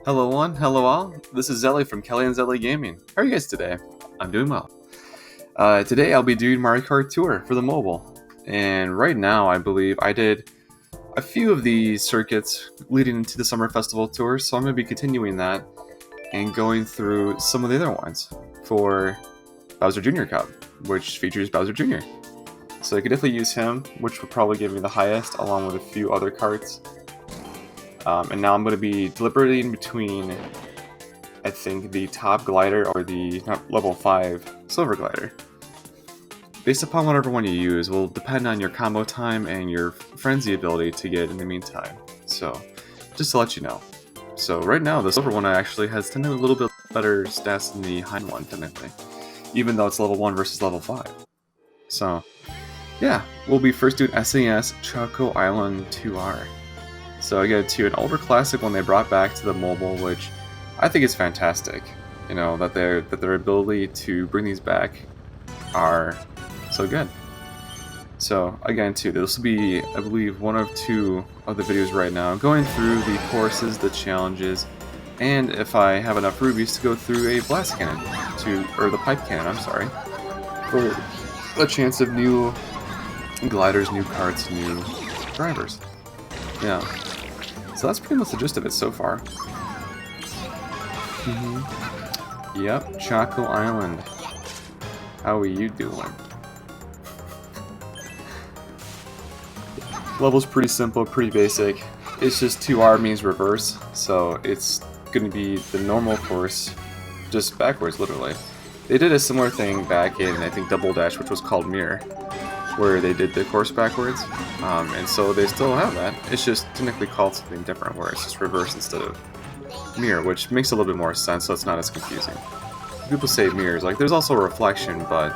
Hello one, hello all. This is Zelly from Kelly&Zelly Gaming. How are you guys today? I'm doing well. Today I'll be doing Mario Kart Tour for the mobile. And right now I believe I did a few of the circuits leading into the Summer Festival Tour, so I'm going to be continuing that and going through some of the other ones for Bowser Jr. Cup, which features Bowser Jr. So I could definitely use him, which would probably give me the highest, along with a few other carts. And now I'm going to be deliberating between, I think, the top glider or the level 5 silver glider. Based upon whatever one you use will depend on your combo time and your frenzy ability to get in the meantime. So, just to let you know. So right now, the silver one actually has a little bit better stats than the high one, technically. Even though it's level 1 versus level 5. So, yeah, we'll be first doing SNES Choco Island 2R. So I get to an older classic one they brought back to the mobile, which I think is fantastic. You know, that their ability to bring these back are so good. So again, too, this will be, I believe, one of two of the videos right now, going through the courses, the challenges, and if I have enough rubies to go through a blast cannon, or the pipe cannon, I'm sorry, for a chance of new gliders, new carts, new drivers. Yeah. So that's pretty much the gist of it so far. Yep, Choco Island. How are you doing? Level's pretty simple, pretty basic. It's just 2R means reverse, so it's gonna be the normal course, just backwards, literally. They did a similar thing back in, I think, Double Dash, which was called Mirror, where they did the course backwards, and so they still have that. It's just technically called something different, where it's just reverse instead of mirror, which makes a little bit more sense, so it's not as confusing. People say mirrors, like there's also a reflection, but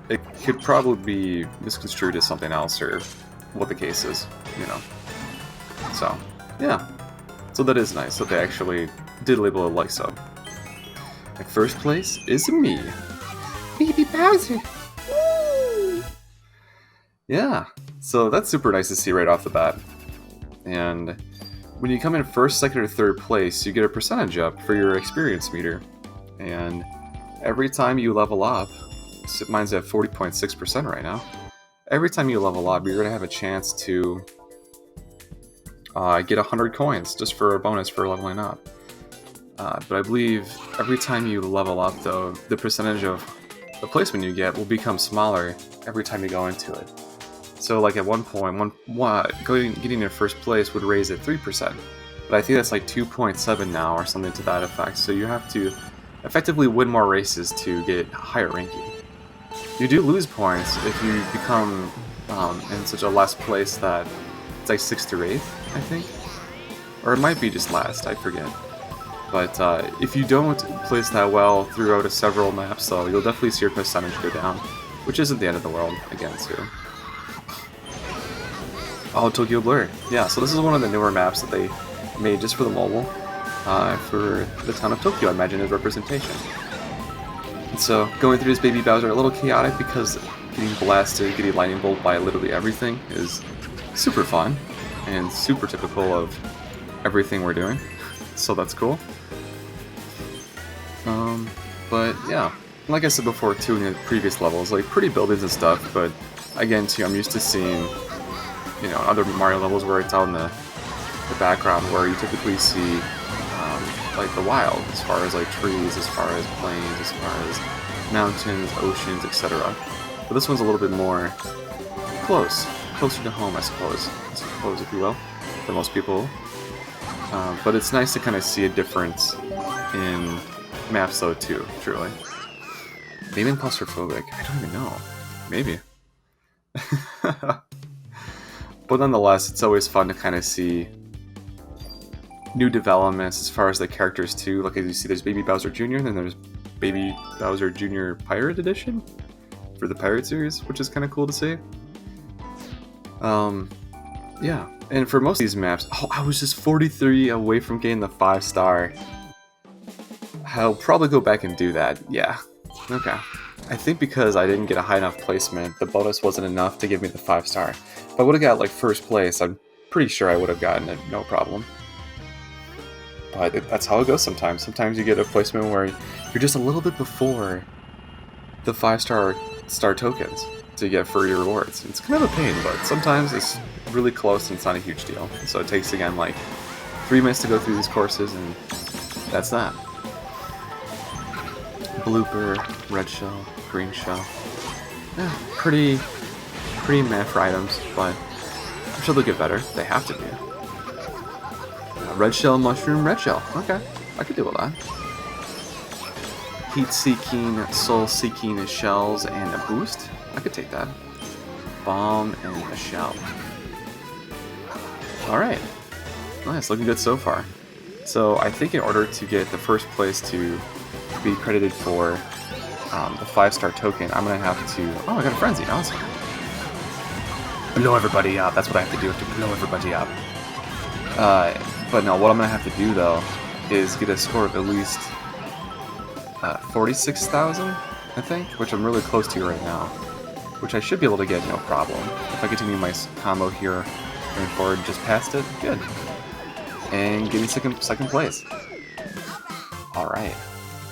it could probably be misconstrued as something else, or what the case is, you know. So, yeah. So that is nice that they actually did label it like so. And first place is me, Baby Bowser. Yeah, so that's super nice to see right off the bat. And when you come in first, second, or third place, you get a percentage up for your experience meter. And every time you level up, so mine's at 40.6% right now, every time you level up, you're going to have a chance to get 100 coins just for a bonus for leveling up. But I believe every time you level up, though, the percentage of the placement you get will become smaller every time you go into it. So, like at one point, getting your first place would raise it 3%, but I think that's like 2.7 now or something to that effect. So you have to effectively win more races to get higher ranking. You do lose points if you become in such a last place that it's like 6th or 8th, I think, or it might be just last. I forget. But if you don't place that well throughout several maps, though, you'll definitely see your percentage go down, which isn't the end of the world, again, too. Oh, Tokyo Blur. Yeah, so this is one of the newer maps that they made just for the mobile, for the town of Tokyo, I imagine, as representation. And so, going through this Baby Bowser, a little chaotic because getting blasted, getting lightning bolt by literally everything is super fun, and super typical of everything we're doing, so that's cool. But yeah, like I said before too in the previous levels, like pretty buildings and stuff, but again too, I'm used to seeing, you know, other Mario levels where it's out in the background where you typically see like the wild, as far as like trees, as far as plains, as far as mountains, oceans, etc. But this one's a little bit more closer to home, I suppose if you will, for most people. But it's nice to kind of see a difference in maps though too, truly. Maybe I'm claustrophobic, I don't even know. Maybe. But nonetheless, it's always fun to kind of see new developments as far as the characters too. Like as you see, there's Baby Bowser Jr. and then there's Baby Bowser Jr. Pirate Edition for the Pirate series, which is kind of cool to see. Yeah, and for most of these maps, oh, I was just 43 away from getting the 5-star. I'll probably go back and do that, yeah. Okay. I think because I didn't get a high enough placement, the bonus wasn't enough to give me the 5-star. If I would have got like first place, I'm pretty sure I would have gotten it, no problem. But that's how it goes sometimes. Sometimes you get a placement where you're just a little bit before the 5-star tokens to get for your rewards. It's kind of a pain, but sometimes it's really close and it's not a huge deal. So it takes, again, like 3 minutes to go through these courses, and that's that. Blooper, red shell, green shell. Yeah, pretty meh for items, but I'm sure they'll get better. They have to be. Red shell, mushroom, red shell. Okay, I could deal with that. Heat-seeking, soul-seeking shells and a boost. I could take that. Bomb and a shell. Alright. Nice, looking good so far. So I think in order to get the first place to be credited for the 5-star token, I'm going to have to... Oh, I got a frenzy. Awesome. Blow everybody up. That's what I have to do. I have to blow everybody up. But no, what I'm going to have to do, though, is get a score of at least 46,000, I think, which I'm really close to right now. Which I should be able to get no problem. If I continue my combo here going forward, just past it, good. And give me second place. Alright.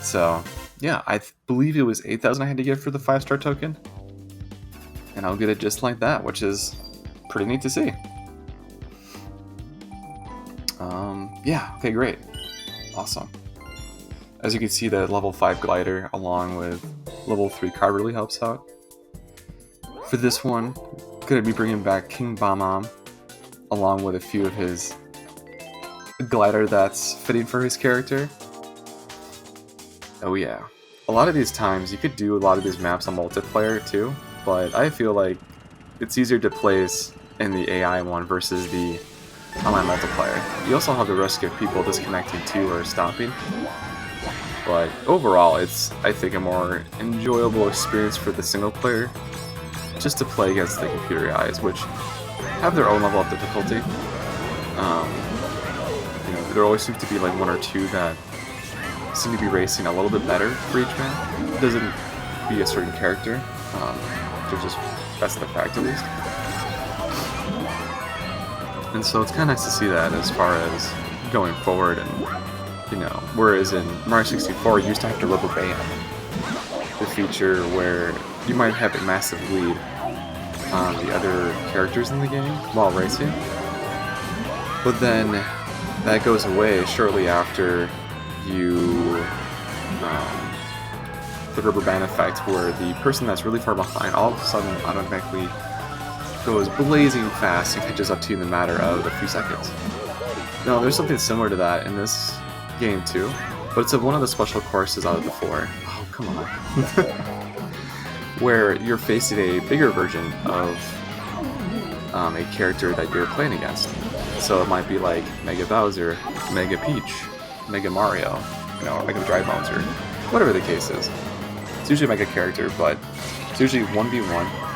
So, yeah, I believe it was 8,000 I had to get for the 5-star token. And I'll get it just like that, which is pretty neat to see. Yeah, okay, great. Awesome. As you can see, the level 5 glider along with level 3 card really helps out. For this one, gonna be bringing back King Bomb-omb along with a few of his glider that's fitting for his character. Oh yeah. A lot of these times, you could do a lot of these maps on multiplayer too, but I feel like it's easier to place in the AI one versus the online multiplayer. You also have the risk of people disconnecting too or stopping. But overall, it's, I think, a more enjoyable experience for the single player just to play against the computer AIs, which have their own level of difficulty. You know, there always seems to be like one or two that seem to be racing a little bit better for each map. It doesn't be a certain character. They're just, that's the fact at least. And so it's kind of nice to see that as far as going forward, and you know, whereas in Mario 64 you used to have to rubber band the feature where you might have a massive lead on the other characters in the game while racing, but then that goes away shortly after you the rubber band effect, where the person that's really far behind all of a sudden automatically goes blazing fast and catches up to you in the matter of a few seconds. Now, there's something similar to that in this game too, but it's one of the special courses out of the 4. Oh, come on. Where you're facing a bigger version of a character that you're playing against. So it might be like Mega Bowser, Mega Peach, Mega Mario, you know, or Mega Dry Bones, or whatever the case is. It's usually a Mega character, but it's usually 1v1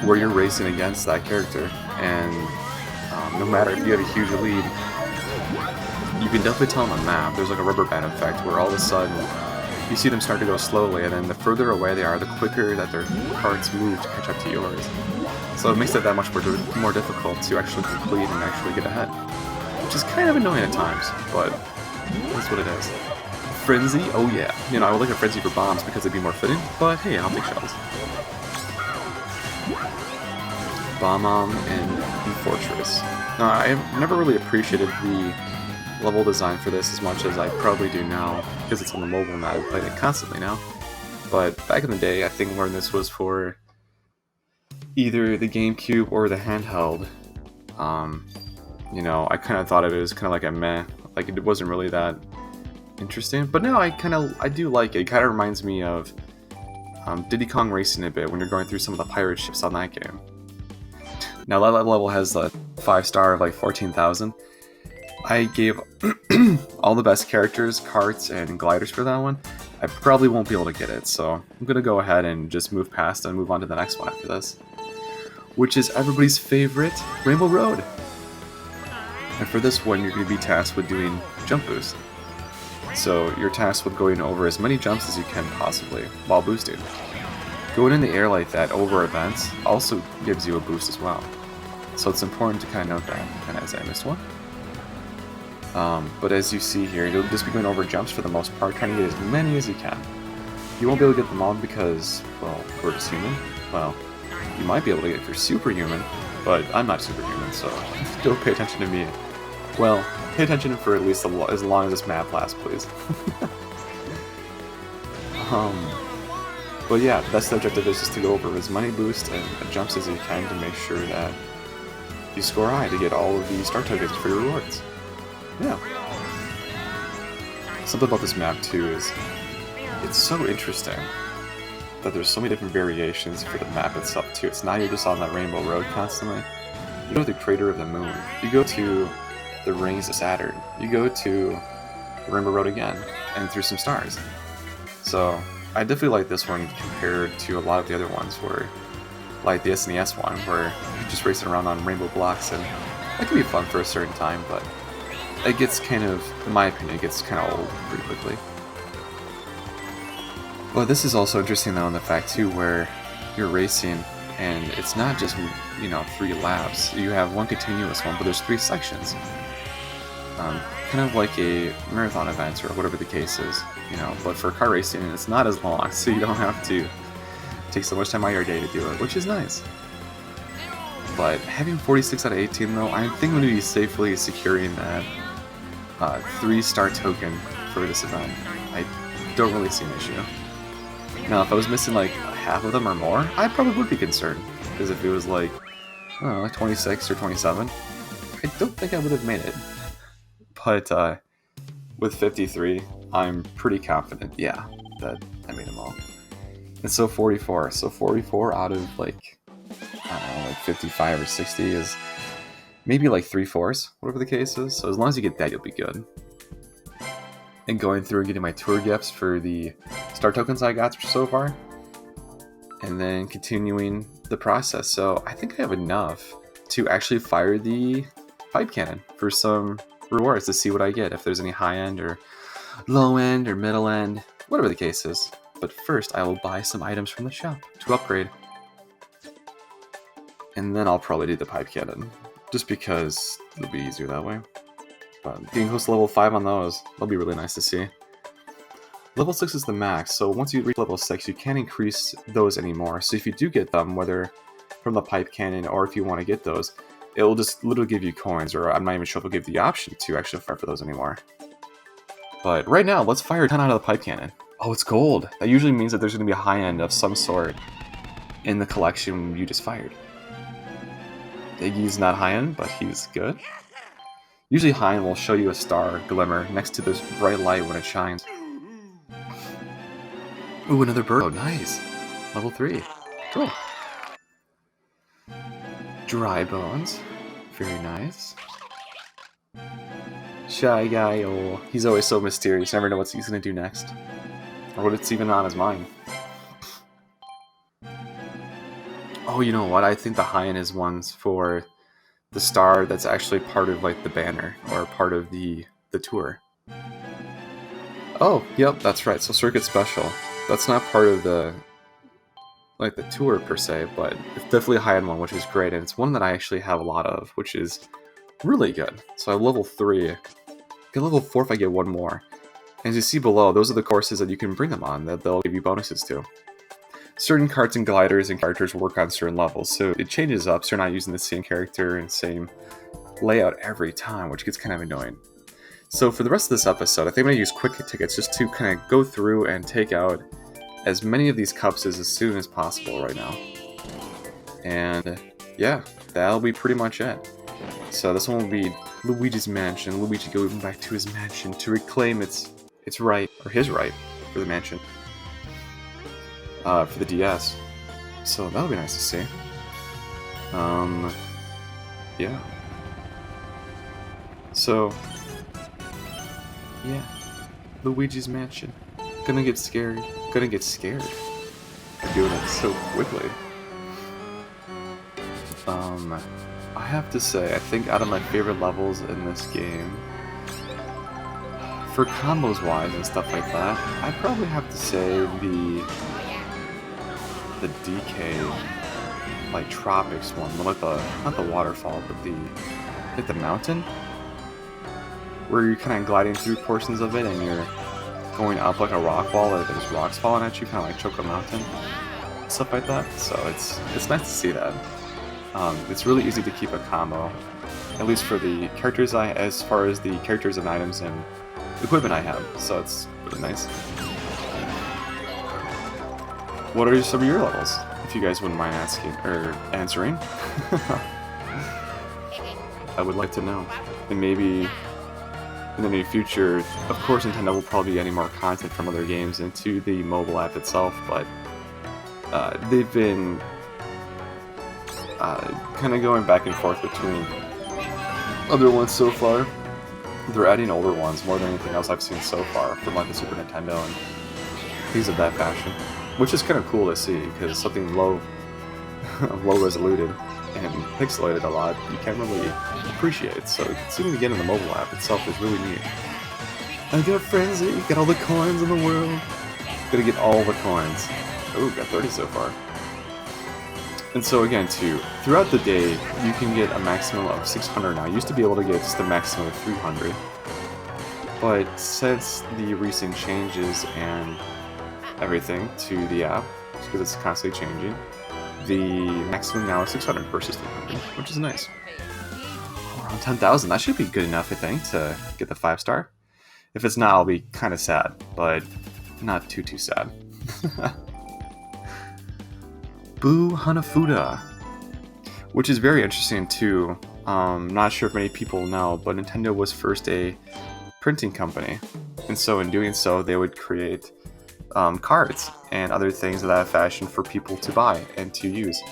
where you're racing against that character, and no matter if you have a huge lead, you can definitely tell on the map there's like a rubber band effect where all of a sudden you see them start to go slowly, and then the further away they are, the quicker that their carts move to catch up to yours. So it makes it that much more difficult to actually complete and actually get ahead, which is kind of annoying at times, but that's what it is. Frenzy? Oh yeah. You know, I would like a Frenzy for bombs because it'd be more fitting, but hey, I'll take shells. Bomb-omb and Fortress. Now, I've never really appreciated the level design for this as much as I probably do now, because it's on the mobile and I've played it constantly now. But back in the day, I think when this was for either the GameCube or the handheld, you know, I kind of thought of it as kind of like a meh, like it wasn't really that interesting. But now I do like it. It kind of reminds me of Diddy Kong Racing a bit when you're going through some of the pirate ships on that game. Now that level has a 5-star of like 14,000. I gave all the best characters, carts, and gliders for that one. I probably won't be able to get it, so I'm going to go ahead and just move past and move on to the next one after this, which is everybody's favorite, Rainbow Road. And for this one, you're going to be tasked with doing jump boost. So you're tasked with going over as many jumps as you can possibly while boosting. Going in the air like that over events also gives you a boost as well. So it's important to kind of note that. And as I missed one. But as you see here, you'll just be going over jumps for the most part, trying to get as many as you can. You won't be able to get them all because, well, we're just human. Well, you might be able to get if you're superhuman, but I'm not superhuman, so don't pay attention to me. Well, pay attention for at least as long as this map lasts, please. But yeah, that's the objective, is just to go over as many boosts and jumps as you can to make sure that you score high to get all of the star tokens for your rewards. Yeah. Something about this map too is it's so interesting that there's so many different variations for the map itself too. It's not you're just on that rainbow road constantly. You go to the crater of the moon. You go to the rings of Saturn. You go to the rainbow road again, and through some stars. So I definitely like this one compared to a lot of the other ones, where, like the SNES one, where you're just racing around on rainbow blocks, and that can be fun for a certain time, but it gets kind of, in my opinion, it gets kind of old pretty quickly. But this is also interesting though in the fact too, where you're racing and it's not just, you know, 3 laps. You have one continuous one, but there's 3 sections. Kind of like a marathon event or whatever the case is, you know. But for car racing, it's not as long, so you don't have to take so much time out of your day to do it, which is nice. But having 46 out of 18 though, I think I'm going to be safely securing that 3-star token for this event. I don't really see an issue. Now, if I was missing like half of them or more, I probably would be concerned. Because if it was like, I don't know, like 26 or 27, I don't think I would have made it. But with 53, I'm pretty confident, yeah, that I made them all. And so 44. So 44 out of like, I don't know, like 55 or 60 is maybe like 3/4, whatever the case is. So as long as you get that, you'll be good. And going through and getting my tour gifts for the star tokens I got so far. And then continuing the process. So I think I have enough to actually fire the pipe cannon for some rewards to see what I get. If there's any high end or low end or middle end, whatever the case is. But first I will buy some items from the shop to upgrade. And then I'll probably do the pipe cannon. Just because it'll be easier that way. But getting close to level 5 on those, that'll be really nice to see. Level 6 is the max, so once you reach level 6, you can't increase those anymore. So if you do get them, whether from the pipe cannon or if you want to get those, it will just literally give you coins, or I'm not even sure if it'll give you the option to actually fire for those anymore. But right now, let's fire 10 out of the pipe cannon. Oh, it's gold! That usually means that there's going to be a high end of some sort in the collection you just fired. Iggy's not high end, but he's good. Usually high end will show you a star glimmer next to this bright light when it shines. Ooh, another bird. Oh, nice. Level 3. Cool. Dry bones. Very nice. Shy guy. Oh, he's always so mysterious. Never know what he's going to do next. Or what it's even on his mind. Oh, you know what? I think the high end is ones for the star that's actually part of like the banner or part of the tour. Oh, yep, that's right. So Circuit Special. That's not part of the tour per se, but it's definitely a high-end one, which is great, and it's one that I actually have a lot of, which is really good. So I have level 3. Get level 4 if I get one more. And as you see below, those are the courses that you can bring them on, that they'll give you bonuses to. Certain carts and gliders and characters work on certain levels, so it changes up, so you're not using the same character and same layout every time, which gets kind of annoying. So for the rest of this episode, I think I'm going to use quick tickets just to kind of go through and take out as many of these cups as soon as possible right now. And yeah, that'll be pretty much it. So this one will be Luigi's Mansion, Luigi going back to his mansion to reclaim its right, or his right, for the mansion. For the DS. So that'll be nice to see. Yeah. So, yeah. Luigi's Mansion. Gonna get scared. Gonna get scared. I'm doing it so quickly. I have to say, I think out of my favorite levels in this game, for combos wise and stuff like that, I'd probably have to say the DK, like Tropics one, like not the waterfall, but the mountain. where you're kind of gliding through portions of it and you're going up like a rock wall, or there's rocks falling at you, kind of like Choco Mountain, stuff like that. So it's nice to see that. It's really easy to keep a combo, at least for the characters as far as the characters and items and equipment I have. So it's really nice. What are some of your levels, if you guys wouldn't mind asking or answering? I would like to know. And maybe in the near future, of course, Nintendo will probably be getting more content from other games into the mobile app itself, but they've been kind of going back and forth between other ones so far. They're adding older ones more than anything else I've seen so far from like the Super Nintendo and things of that fashion, which is kind of cool to see because something low resoluted and pixelated a lot you can't really appreciate. So seeing it again in the mobile app itself is really neat. I got Frenzy, got all the coins in the world. Gotta get all the coins. Ooh, got 30 so far. And so again, too, throughout the day, you can get a maximum of 600 now. You used to be able to get just a maximum of 300. But since the recent changes and everything to the app, because it's constantly changing, the maximum now is 600 versus 300, which is nice. Around 10,000, that should be good enough, I think, to get the 5-star. If it's not, I'll be kind of sad, but not too sad. Boo Hanafuda, which is very interesting too. Not sure if many people know, but Nintendo was first a printing company, and so in doing so, they would create cards and other things of that fashion for people to buy and to use.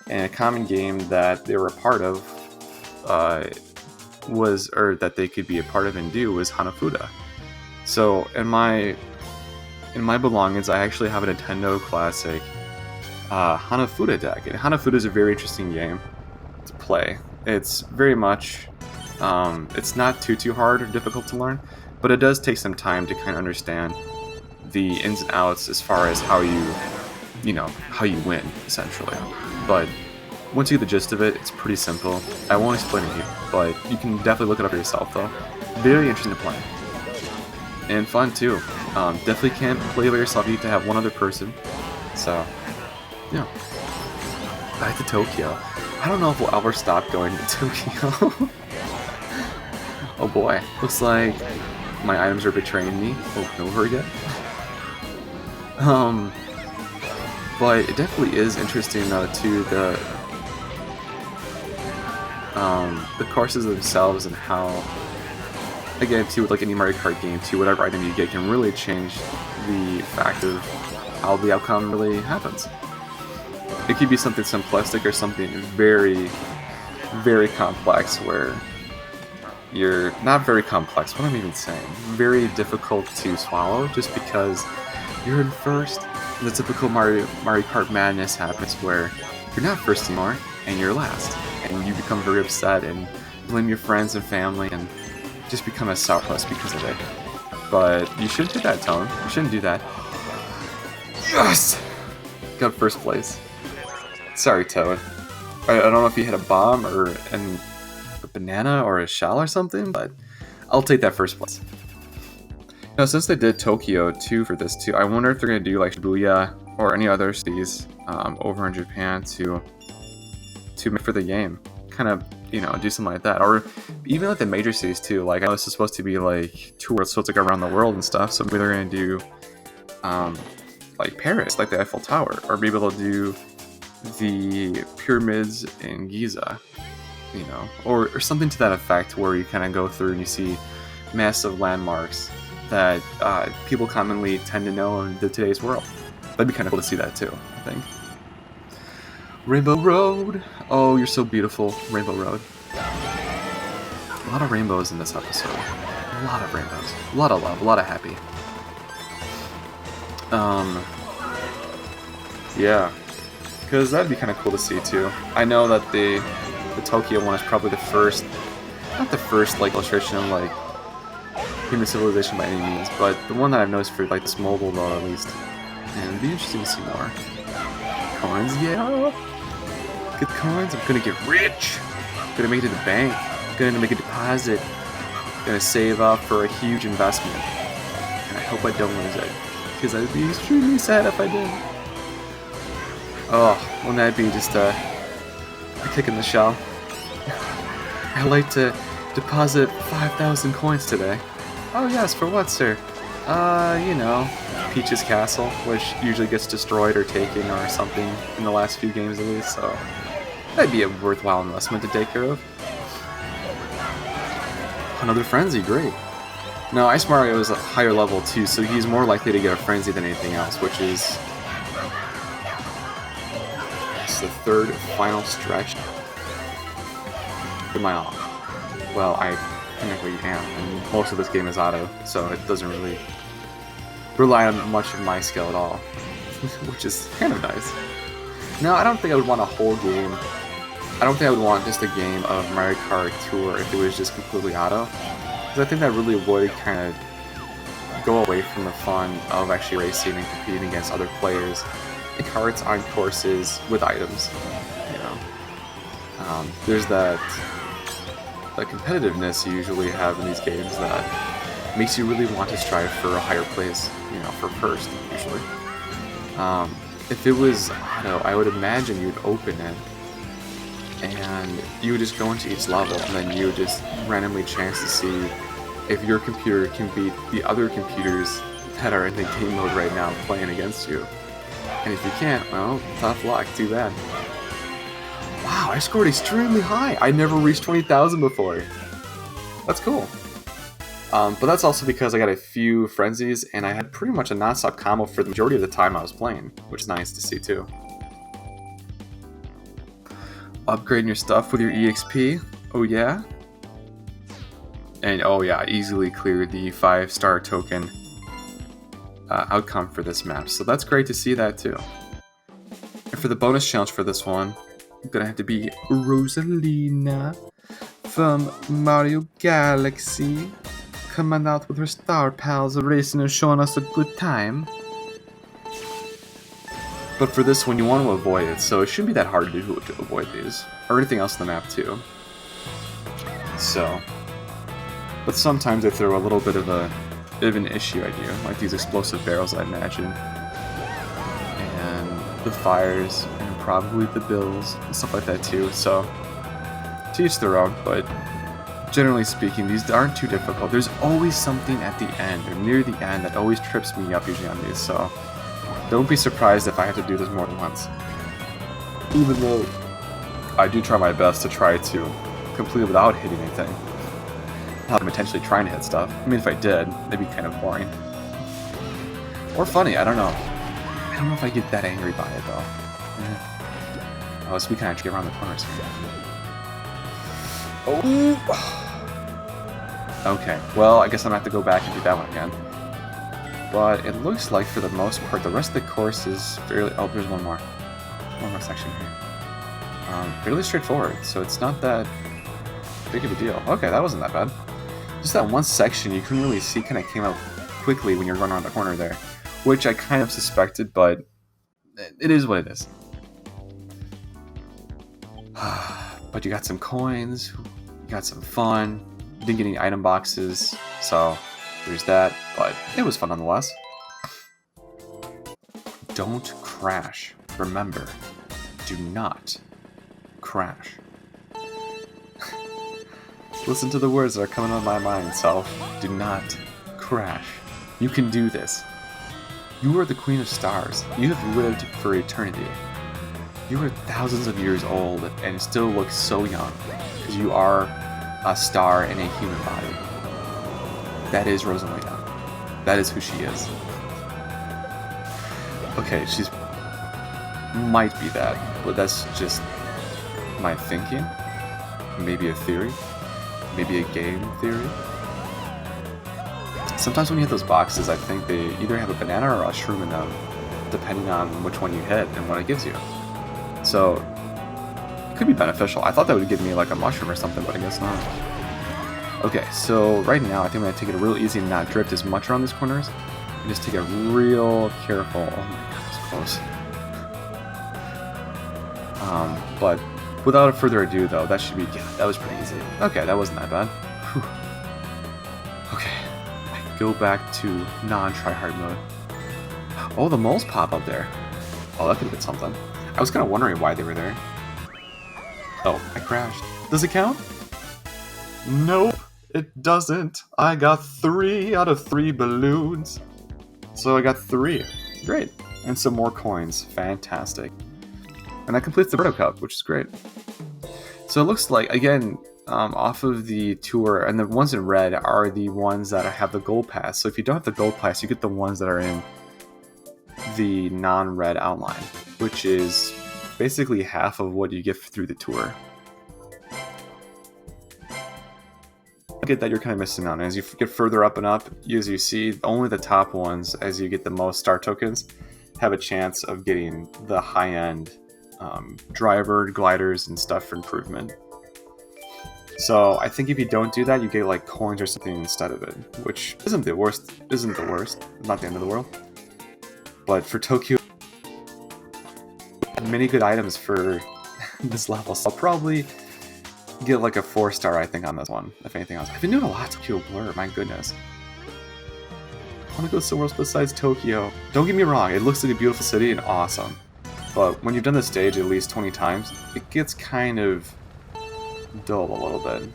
And a common game that they were a part of that they could be a part of and do was Hanafuda. So in my belongings, I actually have a Nintendo Classic Hanafuda deck, and Hanafuda is a very interesting game to play. It's very much, it's not too hard or difficult to learn, but it does take some time to kind of understand the ins and outs as far as how you win, essentially. But once you get the gist of it, it's pretty simple. I won't explain it here, but you can definitely look it up for yourself, though. Very interesting to play. And fun, too. Definitely can't play by yourself. You need to have one other person. So, yeah. Back to Tokyo. I don't know if we'll ever stop going to Tokyo. Oh boy. Looks like my items are betraying me. Oh, no hurry yet. But it definitely is interesting, though, too, the courses themselves and how, again, too, with like any Mario Kart game, too, whatever item you get can really change the fact of how the outcome really happens. It could be something simplistic or something very, very complex where you're not very complex, what am I even saying? Very difficult to swallow just because you're in first. And the typical Mario Kart madness happens where you're not first anymore and you're last. And you become very upset and blame your friends and family and just become a sourpuss because of it. But you shouldn't take that tone. You shouldn't do that. Yes! Got first place. Sorry, Toad. I don't know if you hit a bomb or a banana or a shell or something, but I'll take that first place. Now, since they did Tokyo too for this too, I wonder if they're gonna do like Shibuya or any other cities over in Japan to make for the game. Kind of, do something like that, or even like the major cities too. Like I know this is supposed to be like tours, so it's like around the world and stuff. So maybe they're gonna do like Paris, like the Eiffel Tower, or maybe they'll do the pyramids in Giza, or something to that effect, where you kind of go through and you see massive landmarks that people commonly tend to know in today's world. That'd be kind of cool to see that too, I think. Rainbow Road! Oh, you're so beautiful, Rainbow Road. A lot of rainbows in this episode. A lot of rainbows. A lot of love, a lot of happy. Yeah. Because that'd be kind of cool to see too. I know that the Tokyo one is probably the first, not the first like illustration of like human civilization by any means, but the one that I've noticed for like this mobile though at least. And it'd be interesting to see more. Coins, yeah! Good coins, I'm gonna get rich! I'm gonna make it to the bank. I'm gonna make a deposit. Gonna save up for a huge investment. And I hope I don't lose it. Because I'd be extremely sad if I did. Oh, wouldn't that be just a kick in the shell? I'd like to deposit 5,000 coins today. Oh yes, for what, sir? You know, Peach's castle, which usually gets destroyed or taken or something in the last few games at least, so that'd be a worthwhile investment to take care of. Another frenzy, great. No, Ice Mario is a higher level too, so he's more likely to get a frenzy than anything else, which is the third final stretch. Am I off? Well, I technically am, and most of this game is auto, so it doesn't really rely on much of my skill at all, which is kind of nice. No, I don't think I would want a whole game. I don't think I would want just a game of Mario Kart Tour if it was just completely auto, because I think that really would kind of go away from the fun of actually racing and competing against other players in karts on courses with items. You know, there's that competitiveness you usually have in these games that makes you really want to strive for a higher place, you know, for first, usually. If it was auto, I would imagine you'd open it, and you would just go into each level, and then you would just randomly chance to see if your computer can beat the other computers that are in the game mode right now playing against you. And if you can't, well, tough luck, too bad. Wow, I scored extremely high! I never reached 20,000 before! That's cool. But that's also because I got a few frenzies, and I had pretty much a non-stop combo for the majority of the time I was playing, which is nice to see too. Upgrading your stuff with your EXP, oh yeah? And oh yeah, easily cleared the 5-star token outcome for this map, so that's great to see that too. And for the bonus challenge for this one, I'm gonna have to be Rosalina from Mario Galaxy, coming out with her star pals racing and showing us a good time. But for this one, you want to avoid it, so it shouldn't be that hard to avoid these, or anything else in the map too. So, but sometimes they throw a little bit of an issue at you, like these explosive barrels, I imagine, and the fires, and probably the bills, and stuff like that too. So, to each their own, but generally speaking, these aren't too difficult. There's always something at the end, or near the end, that always trips me up usually on these, so don't be surprised if I have to do this more than once. Even though I do try my best to try to complete without hitting anything. Not intentionally trying to hit stuff. I mean, if I did, it'd be kind of boring. Or funny, I don't know. I don't know if I get that angry by it, though. Oh, so we can actually get around the corners here. Oh! Okay, well, I guess I'm gonna have to go back and do that one again. But it looks like, for the most part, the rest of the course is fairly... Oh, there's one more. One more section here. Fairly straightforward, so it's not that big of a deal. Okay, that wasn't that bad. Just that one section you couldn't really see kind of came out quickly when you're going around the corner there, which I kind of suspected, but it is what it is. But you got some coins, you got some fun, you didn't get any item boxes, so there's that, but it was fun nonetheless. Don't crash. Remember, do not crash. Listen to the words that are coming out of my mind, self. Do not crash. You can do this. You are the Queen of Stars. You have lived for eternity. You are thousands of years old and still look so young, because you are a star in a human body. That is Rosalina. That is who she is. Okay, she's... might be that, but that's just my thinking. Maybe a theory. Maybe a game theory. Sometimes when you hit those boxes, I think they either have a banana or a shroom in them, depending on which one you hit and what it gives you. So, it could be beneficial. I thought that would give me like a mushroom or something, but I guess not. Okay, so right now I think I'm going to take it real easy and not drift as much around these corners. And just take it real careful. Oh my god, that's close. But without further ado though, that should be... yeah, that was pretty easy. Okay, that wasn't that bad. Whew. Okay, I can go back to non-tryhard mode. Oh, the moles pop up there. Oh, that could have been something. I was kind of wondering why they were there. Oh, I crashed. Does it count? Nope, it doesn't. I got 3 out of 3 balloons. So I got 3. Great. And some more coins. Fantastic. And that completes the Birdo Cup, which is great. So it looks like, again, off of the tour, and the ones in red are the ones that have the gold pass. So if you don't have the gold pass, you get the ones that are in the non-red outline, which is basically half of what you get through the tour. I get that you're kind of missing out. As you get further up and up, as you see, only the top ones, as you get the most star tokens, have a chance of getting the high-end driver, gliders, and stuff for improvement. So I think if you don't do that, you get like coins or something instead of it, which isn't the worst. It's not the end of the world. But for Tokyo, many good items for this level. So I'll probably get like a 4-star, I think, on this one, if anything else. I've been doing a lot of Tokyo Blur, my goodness. I want to go somewhere else besides Tokyo. Don't get me wrong, it looks like a beautiful city and awesome. But when you've done this stage at least 20 times, it gets kind of dull a little bit.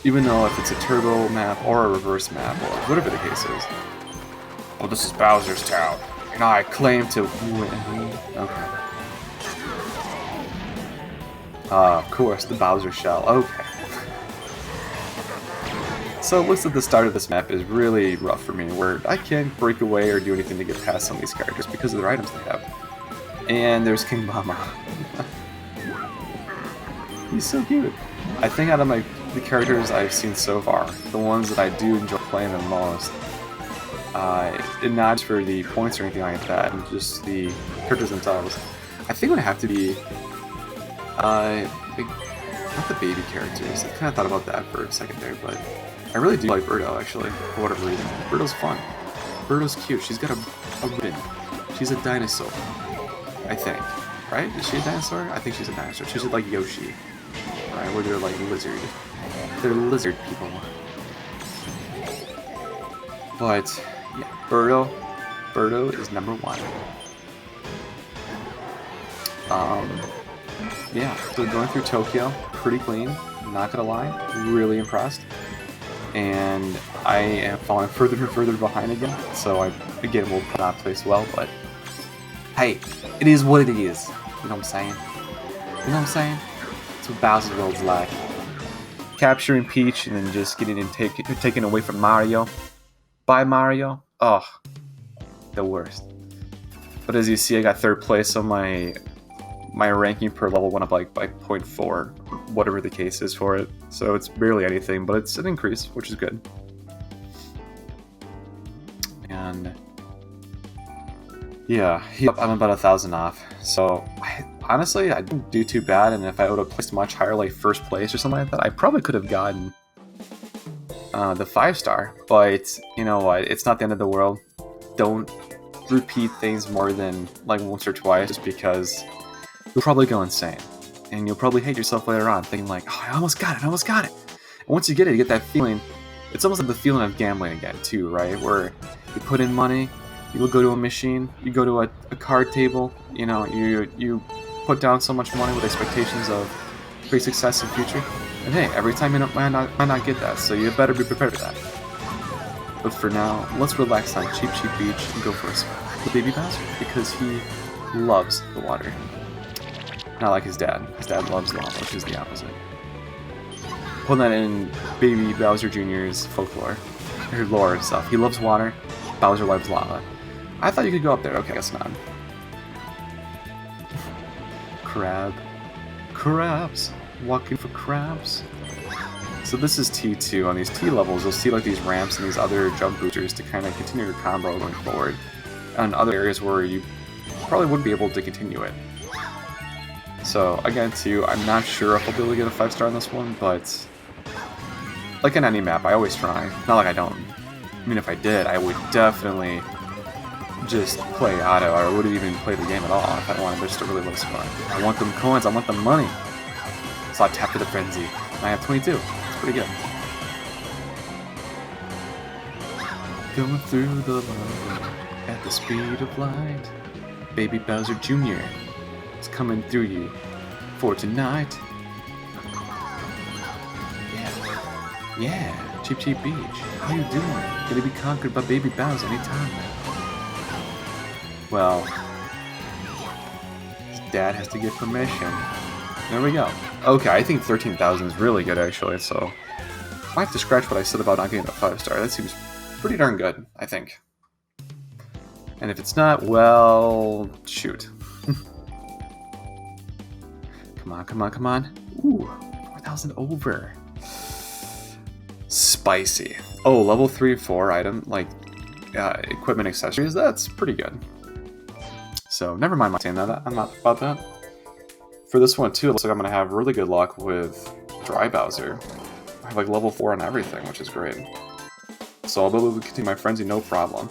Even though if it's a turbo map or a reverse map or whatever the case is. Oh, this is Bowser's town, and I claim to win. Okay. Of course, the Bowser shell. Okay. So it looks like the start of this map is really rough for me, where I can't break away or do anything to get past some of these characters because of their items they have. And there's King Bomb-omb. He's so cute. I think out of the characters I've seen so far, the ones that I do enjoy playing the most, and not just for the points or anything like that, and just the characters themselves, I think it would have to be, not the baby characters. I kind of thought about that for a second there, but I really do like Birdo, actually, for whatever reason. Birdo's fun. Birdo's cute. She's got a ribbon. She's a dinosaur, I think. Right? Is she a dinosaur? I think she's a dinosaur. She's like Yoshi. Right? Where they're like lizard. They're lizard people. But, yeah, Birdo is number 1. Yeah, so going through Tokyo, pretty clean, not gonna lie, really impressed. And I am falling further and further behind again, so I, again, will not place well, but hey, it is what it is, you know what I'm saying? You know what I'm saying? That's what Bowser's World's like. Capturing Peach and then just getting and taken away from Mario. By Mario? Ugh, the worst. But as you see, I got 3rd place, so my ranking per level went up like by 0.4, whatever the case is for it. So it's barely anything, but it's an increase, which is good. And yeah, I'm about 1,000 off. So honestly, I didn't do too bad, and if I would have placed much higher, like 1st place or something like that, I probably could have gotten the 5-star. But you know what? It's not the end of the world. Don't repeat things more than like once or twice, just because you'll probably go insane, and you'll probably hate yourself later on, thinking like, oh, I almost got it. And once you get it, you get that feeling. It's almost like the feeling of gambling again, too, right? Where you put in money, you go to a machine, you go to a card table, you know, you put down so much money with expectations of great success in the future, and hey, every time you might not get that, so you better be prepared for that. But for now, let's relax on Cheap Beach and go for a swim with Baby Bowser, because he loves the water. Not like his dad. His dad loves lava, which is the opposite. Putting that in Baby Bowser Jr.'s folklore, or lore and stuff. He loves water, Bowser loves lava. I thought you could go up there. Okay, I guess not. Crabs. Walking for crabs. So this is T2. On these T levels, you'll see like these ramps and these other jump boosters to kind of continue your combo going forward. And other areas where you probably wouldn't be able to continue it. So again, too, I'm not sure if I'll be able to get a 5-star on this one, but like in any map, I always try. Not like I don't. I mean, if I did, I would definitely just play auto, or I wouldn't even play the game at all if I wanted just to really low spot. I want them coins, I want the money. So I tap to the frenzy. And I have 22. It's pretty good. Going through the lava at the speed of light. Baby Bowser Jr. is coming through you for tonight. Yeah. Yeah. Cheep Cheep Beach. How you doing? Gonna be conquered by Baby Bowser anytime now. Well, his dad has to give permission. There we go. Okay, I think 13,000 is really good actually, so I might have to scratch what I said about not getting a 5-star. That seems pretty darn good, I think. And if it's not, well, shoot. Come on, come on, come on. Ooh, 4,000 over. Spicy. Oh, level 3 4 item, like equipment accessories, that's pretty good. So, never mind my saying that. I'm not about that. For this one, too, it looks like I'm going to have really good luck with Dry Bowser. I have like level 4 on everything, which is great. So I'll be able to continue my frenzy, no problem.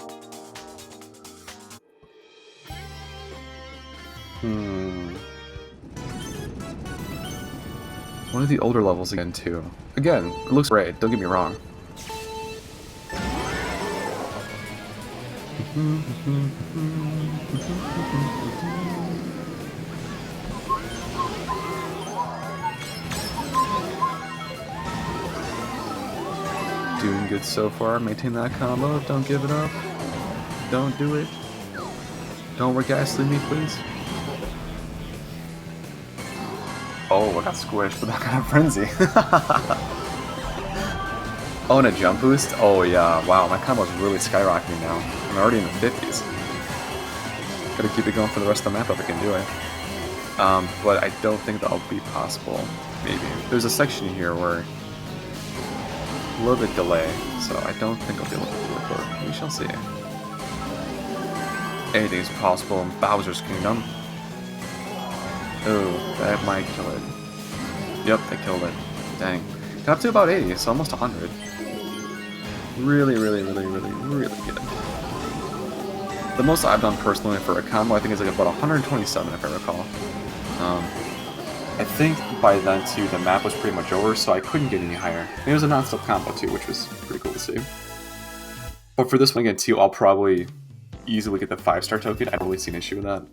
One of the older levels again, too. Again, it looks great, don't get me wrong. Doing good so far, maintain that combo, don't give it up. Don't do it. Don't work ghastly me, please. Oh, I got squished, but I got a frenzy. Oh, and a jump boost? Oh yeah, wow, my combo's really skyrocketing now. I'm already in the 50s. Gotta keep it going for the rest of the map if I can do it. But I don't think that'll be possible. Maybe. There's a section here where a little bit delay, so I don't think I'll be able to do it, but we shall see. Anything is possible in Bowser's Kingdom. Oh, that might kill it. Yep, that killed it. Dang. Got up to about 80, so almost 100. Really, really, really, really, really good. The most I've done personally for a combo, I think, is like about 127, if I recall. I think by then, too, the map was pretty much over, so I couldn't get any higher. And it was a non-stop combo, too, which was pretty cool to see. But for this one again, too, I'll probably easily get the 5-star token. I don't really see an issue with that.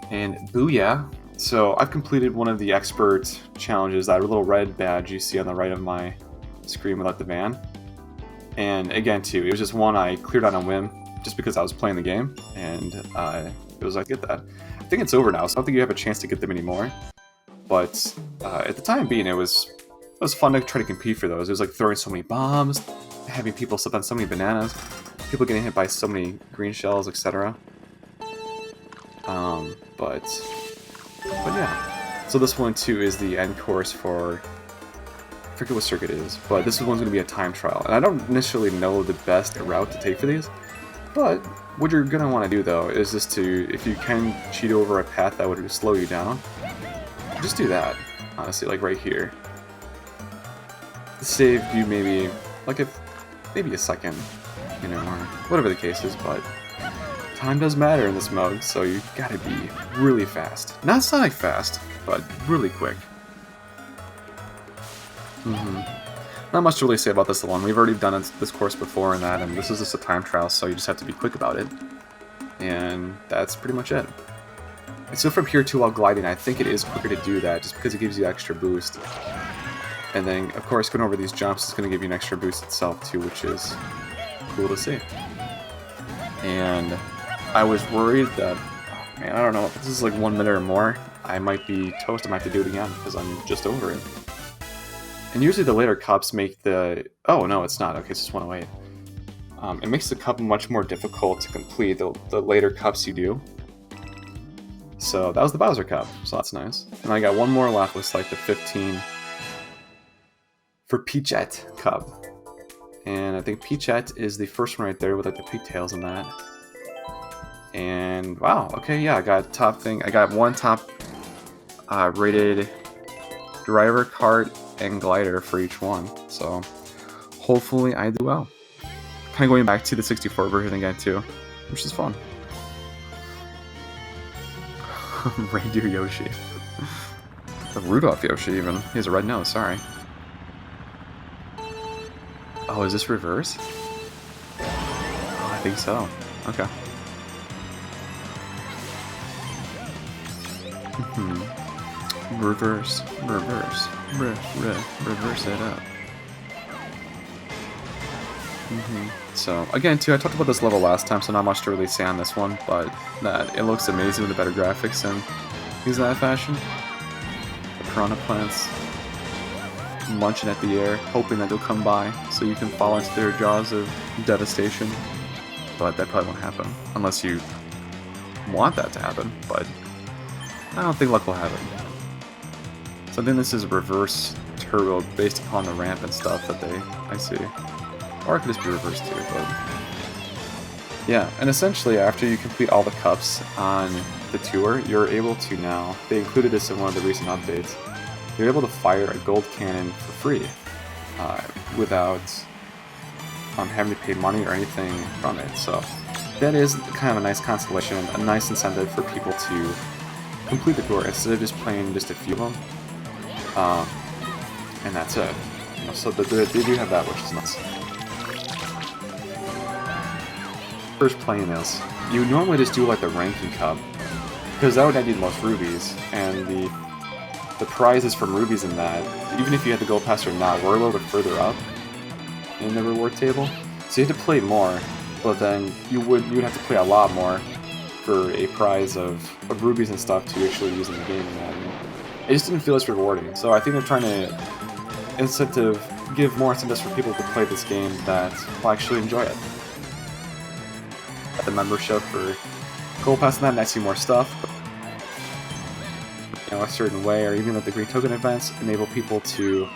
And booyah! So I've completed one of the expert challenges, that little red badge you see on the right of my screen without the van. And again, too, it was just one I cleared on a whim, just because I was playing the game, and it was like, get that. I think it's over now, so I don't think you have a chance to get them anymore. But at the time being, it was fun to try to compete for those. It was like throwing so many bombs, having people slip on so many bananas, people getting hit by so many green shells, etc. But yeah. So this one too is the end course for, I forget what circuit it is, but this one's going to be a time trial. And I don't initially know the best route to take for these, but what you're going to want to do though is just to, if you can cheat over a path that would slow you down, just do that, honestly, like right here. Save you maybe, like maybe a second, you know, or whatever the case is, but time does matter in this mode, so you gotta be really fast. Not Sonic fast, but really quick. Not much to really say about this one. We've already done this course before and that, and this is just a time trial, so you just have to be quick about it. And that's pretty much it. And so from here too, while gliding, I think it is quicker to do that, just because it gives you extra boost. And then, of course, going over these jumps is going to give you an extra boost itself too, which is cool to see. And I was worried that, oh man, I don't know, if this is like 1 minute or more, I might be toast. I might have to do it again, because I'm just over it. And usually the later cups make the... Oh, no, it's not. Okay, it's just 108. It makes the cup much more difficult to complete, the later cups you do. So that was the Bowser Cup, so that's nice. And I got one more left, looks like the 15 for Peachette Cup. And I think Peachette is the first one right there with like the pigtails and that. And wow, okay, yeah, I got top thing. I got one top rated driver, kart, and glider for each one. So hopefully I do well. Kind of going back to the 64 version again too, which is fun. Reindeer Yoshi. The Rudolph Yoshi even. He has a red nose, sorry. Oh, is this reverse? think so. Okay. Reverse it up. So again, too, I talked about this level last time, so not much to really say on this one, but that it looks amazing with the better graphics and things of that fashion. The piranha plants munching at the air, hoping that they'll come by so you can fall into their jaws of devastation. But that probably won't happen unless you want that to happen. But I don't think luck will happen. So I think this is a reverse turbo based upon the ramp and stuff that I see. Or it could just be reversed too, but... yeah, and essentially after you complete all the cups on the tour, you're able to now, they included this in one of the recent updates, you're able to fire a gold cannon for free without having to pay money or anything from it. So that is kind of a nice consolation, a nice incentive for people to complete the tour instead of just playing just a few of them. And that's it. You know, so they do have that, which is nice. First playing this, you normally just do like the ranking cup, because that would get you the most rubies, and the prizes from rubies in that, even if you had the gold pass or not, were a little bit further up in the reward table. So you had to play more, but then you would have to play a lot more for a prize of rubies and stuff to actually use in the game. And it just didn't feel as rewarding. So I think they're trying to give more incentives for people to play this game that will actually enjoy it. The membership for gold pass and that nets you more stuff, but, you know, a certain way, or even like the green token events enable people to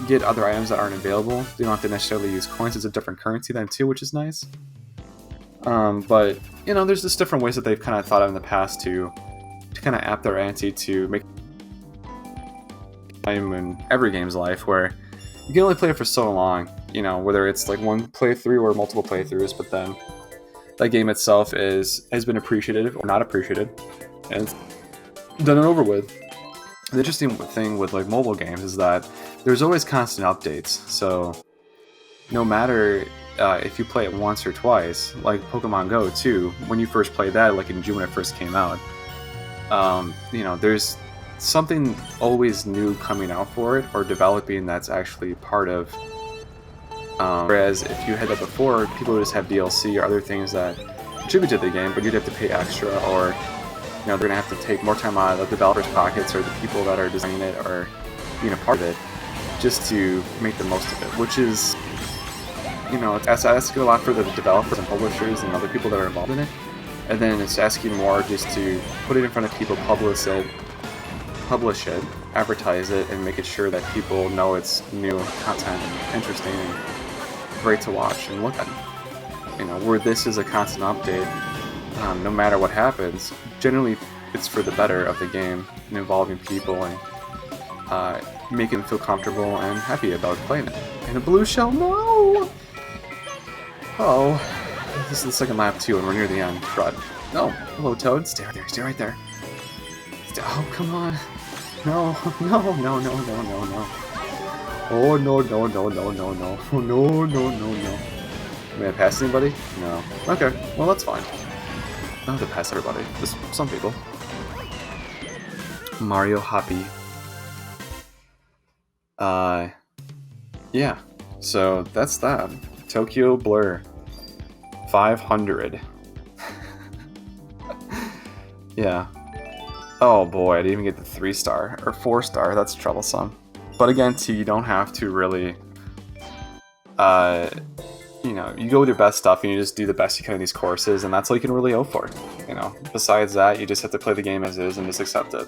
get other items that aren't available. They don't have to necessarily use coins. It's a different currency then too, which is nice. But you know, there's just different ways that they've kind of thought of in the past to kind of up their ante to make time in every game's life where you can only play it for so long. You know, whether it's like one playthrough or multiple playthroughs, but then that game itself has been appreciated or not appreciated, and it's done and over with. The interesting thing with like mobile games is that there's always constant updates. So no matter if you play it once or twice, like Pokemon Go too, when you first played that, like in June when it first came out, you know, there's something always new coming out for it or developing that's actually part of. Whereas if you had that before, people would just have DLC or other things that contribute to the game, but you'd have to pay extra, or you know, they're gonna have to take more time out of the developers' pockets or the people that are designing it or being a part of it, just to make the most of it. Which is, you know, it's asking a lot for the developers and publishers and other people that are involved in it, and then it's asking more just to put it in front of people, publish it, advertise it, and make it sure that people know it's new content and interesting and great to watch and look at. You know, where this is a constant update, no matter what happens, generally it's for the better of the game and involving people and making them feel comfortable and happy about playing it. And a blue shell, no! Oh, this is the second lap too, and we're near the end. Crud. No, hello Toad, stay right there, stay right there. Oh, come on. No, no, no, no, no, no, no. Oh, no, no, no, no, no, no. Oh, no, no, no, no. May I pass anybody? No. Okay, well, that's fine. I don't have to pass everybody. Just some people. Mario Hoppy. Yeah. So, that's that. Tokyo Blur. 500. Yeah. Oh boy, I didn't even get the 3-star, or 4-star, that's troublesome. But again, too, you don't have to really, you know, you go with your best stuff and you just do the best you can in these courses, and that's all you can really hope for, you know. Besides that, you just have to play the game as is and just accept it.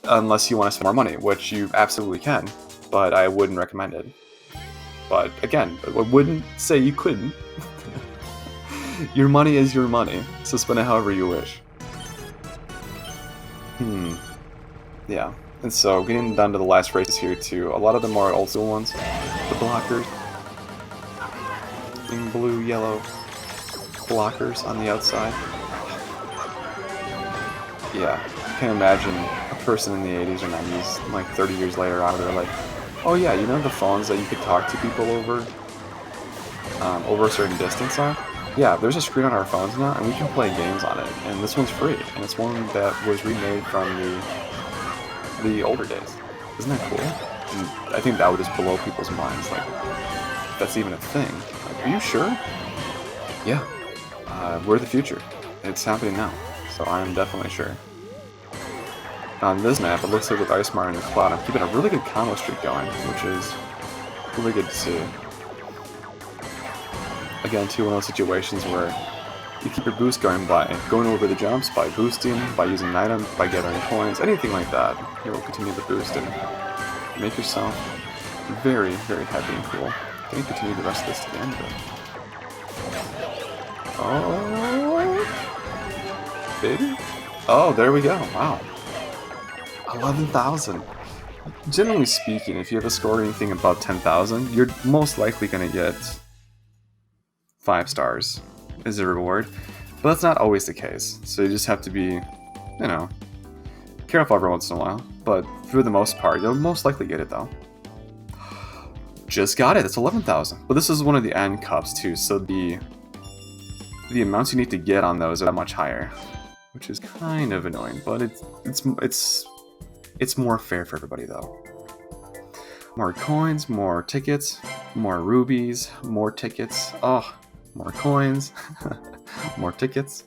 Unless you want to spend more money, which you absolutely can, but I wouldn't recommend it. But again, I wouldn't say you couldn't. Your money is your money, so spend it however you wish. Yeah, and so getting down to the last races here too, a lot of them are old school ones. The blockers. In blue, yellow blockers on the outside. Yeah, I can imagine a person in the 80s or 90s, like 30 years later, out there like, oh yeah, you know the phones that you could talk to people over? over a certain distance on. Yeah, there's a screen on our phones now, and we can play games on it. And this one's free, and it's one that was remade from the older days. Isn't that cool? And I think that would just blow people's minds. Like, that's even a thing. Like, are you sure? Yeah. We're the future. It's happening now. So I'm definitely sure. On this map, it looks like with Ice Mario in the cloud, I'm keeping a really good combo streak going, which is really good to see. Again, too, one of those situations where you keep your boost going by going over the jumps, by boosting, by using an item, by gathering coins, anything like that. You will continue to boost and make yourself very, very happy and cool. Can you continue the rest of this to the end of it? Oh, baby. Oh, there we go. Wow. 11,000. Generally speaking, if you have a score anything above 10,000, you're most likely going to get 5 stars as a reward. But that's not always the case. So you just have to be, you know, careful every once in a while. But for the most part, you'll most likely get it though. Just got it. It's 11,000. But this is one of the end cups too, so the amounts you need to get on those are much higher, which is kind of annoying. But it's more fair for everybody though. More coins, more tickets, more rubies, more tickets. Oh, more coins, more tickets,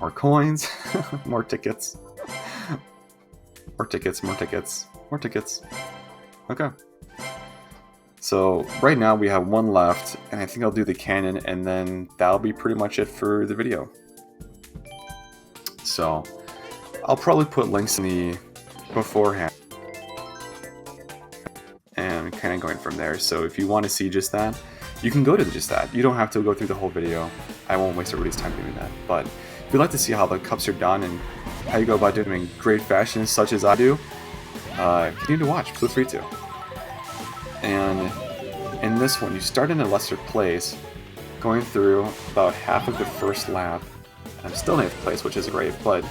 more coins, more tickets, more tickets, more tickets, more tickets. Okay. So right now we have one left, and I think I'll do the cannon, and then that'll be pretty much it for the video. So I'll probably put links in the beforehand and kind of going from there. So if you want to see just that, you can go to just that. You don't have to go through the whole video. I won't waste everybody's time doing that. But if you'd like to see how the cups are done and how you go about doing them in great fashion, such as I do, continue to watch. Feel free to. And in this one, you start in a lesser place, going through about half of the first lap. I'm still in 8th place, which is great, but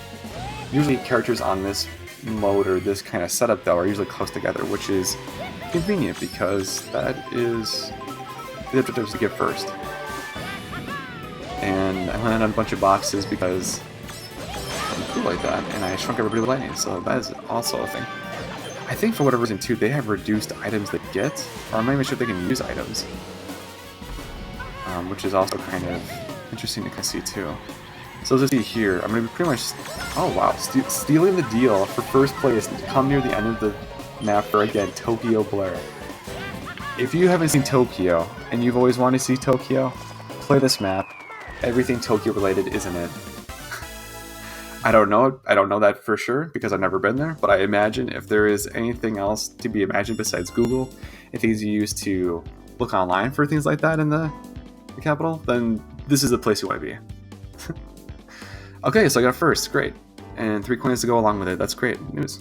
usually characters on this mode or this kind of setup though are usually close together, which is convenient because that is the objectives to get first. And I landed on a bunch of boxes because I'm cool like that, and I shrunk everybody with lightning, so that is also a thing. I think for whatever reason too, they have reduced items they get, or I'm not even sure if they can use items. Which is also kind of interesting to see too. So as you see here, I'm going to be pretty much, oh wow, stealing the deal for first place to come near the end of the map for, again, Tokyo Blur. If you haven't seen Tokyo, and you've always wanted to see Tokyo, play this map. Everything Tokyo related is in it. I don't know that for sure, because I've never been there, but I imagine if there is anything else to be imagined besides Google, if things you use to look online for things like that in the capital, then this is the place you want to be. Okay, so I got first, great. And 3 coins to go along with it, that's great news.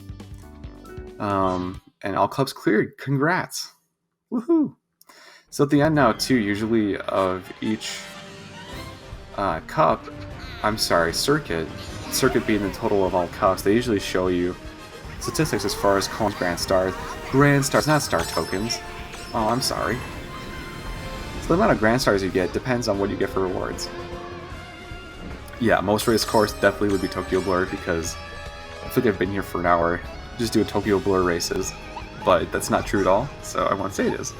And all clubs cleared, congrats. Woohoo! So at the end now too, usually of each circuit being the total of all cups, they usually show you statistics as far as coins, grand stars, not star tokens. Oh, I'm sorry. So the amount of grand stars you get depends on what you get for rewards. Yeah, most race course definitely would be Tokyo Blur because I think I've been here for an hour just doing Tokyo Blur races, but that's not true at all, so I won't say it is.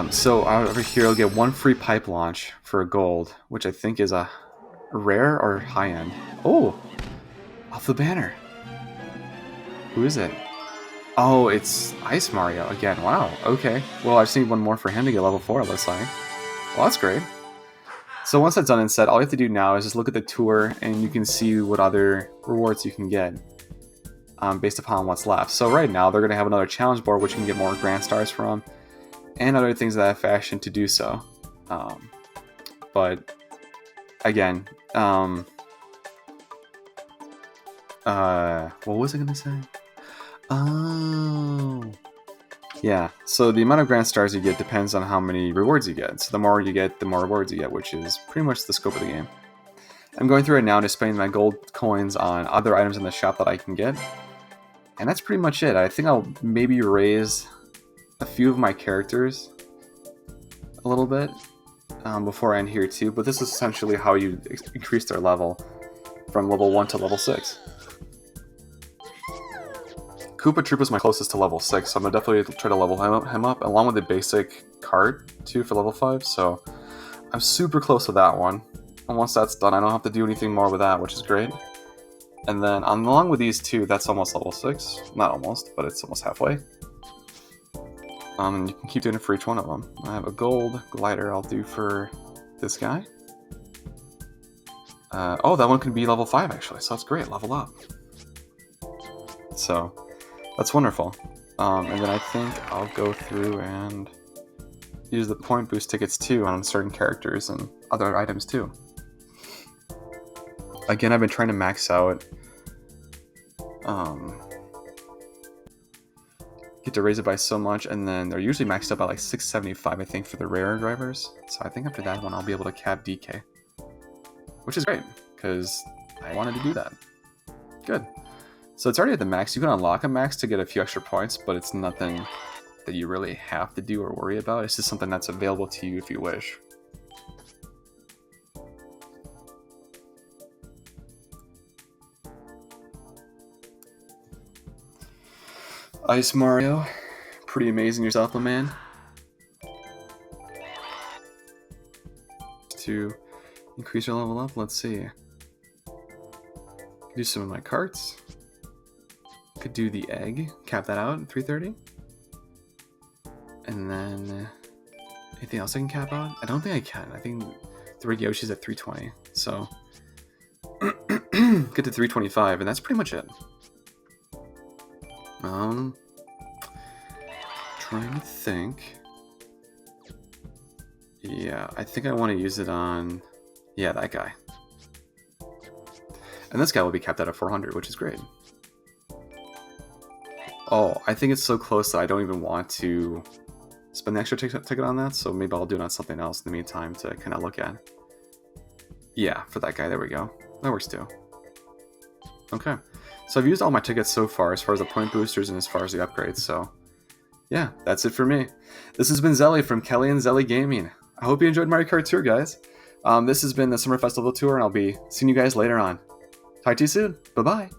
So over here I'll get 1 free pipe launch for a gold, which I think is a rare or high end. Oh, off the banner. Who is it? Oh, it's Ice Mario again. Wow. Okay. Well, I just need 1 more for him to get level 4. It looks like. Well, that's great. So once that's done and said, all you have to do now is just look at the tour, and you can see what other rewards you can get based upon what's left. So right now they're going to have another challenge board, which you can get more grand stars from, and other things of that fashion to do so. But again, what was I going to say? Oh, yeah. So the amount of grand stars you get depends on how many rewards you get. So the more you get, the more rewards you get, which is pretty much the scope of the game. I'm going through it now, displaying my gold coins on other items in the shop that I can get. And that's pretty much it. I think I'll maybe raise a few of my characters a little bit before I end here too, but this is essentially how you increase their level from level 1 to level 6. Koopa Troop is my closest to level 6, so I'm going to definitely try to level him up, along with the basic cart too for level 5, so I'm super close to that one. And once that's done, I don't have to do anything more with that, which is great. And then along with these two, that's almost level 6. Not almost, but it's almost halfway. And you can keep doing it for each one of them. I have a gold glider I'll do for this guy. Oh, that one can be level 5 actually, so that's great, level up. So, that's wonderful. And then I think I'll go through and use the point boost tickets too on certain characters and other items too. Again, I've been trying to max out, get to raise it by so much, and then they're usually maxed up at like 675, I think, for the rare drivers. So I think after that one, I'll be able to cap DK, which is great because I wanted to do that. Good. So it's already at the max. You can unlock a max to get a few extra points, but it's nothing that you really have to do or worry about. It's just something that's available to you if you wish. Ice Mario, pretty amazing yourself, my man. To increase your level up, let's see. Do some of my carts. Could do the egg, cap that out at 330. And then anything else I can cap out? I don't think I can. I think the red Yoshi's at 320. So get to 325, and that's pretty much it. Trying to think. Yeah, I think I want to use it on, yeah, that guy. And this guy will be capped out at 400, which is great. Oh, I think it's so close that I don't even want to spend the extra ticket on that, so maybe I'll do it on something else in the meantime to kind of look at. Yeah, for that guy, there we go. That works too. Okay, so I've used all my tickets so far as the point boosters and as far as the upgrades, so yeah, that's it for me. This has been Zelly from Kelly&Zelly Gaming. I hope you enjoyed Mario Kart Tour, guys. This has been the Summer Festival Tour, and I'll be seeing you guys later on. Talk to you soon. Bye-bye.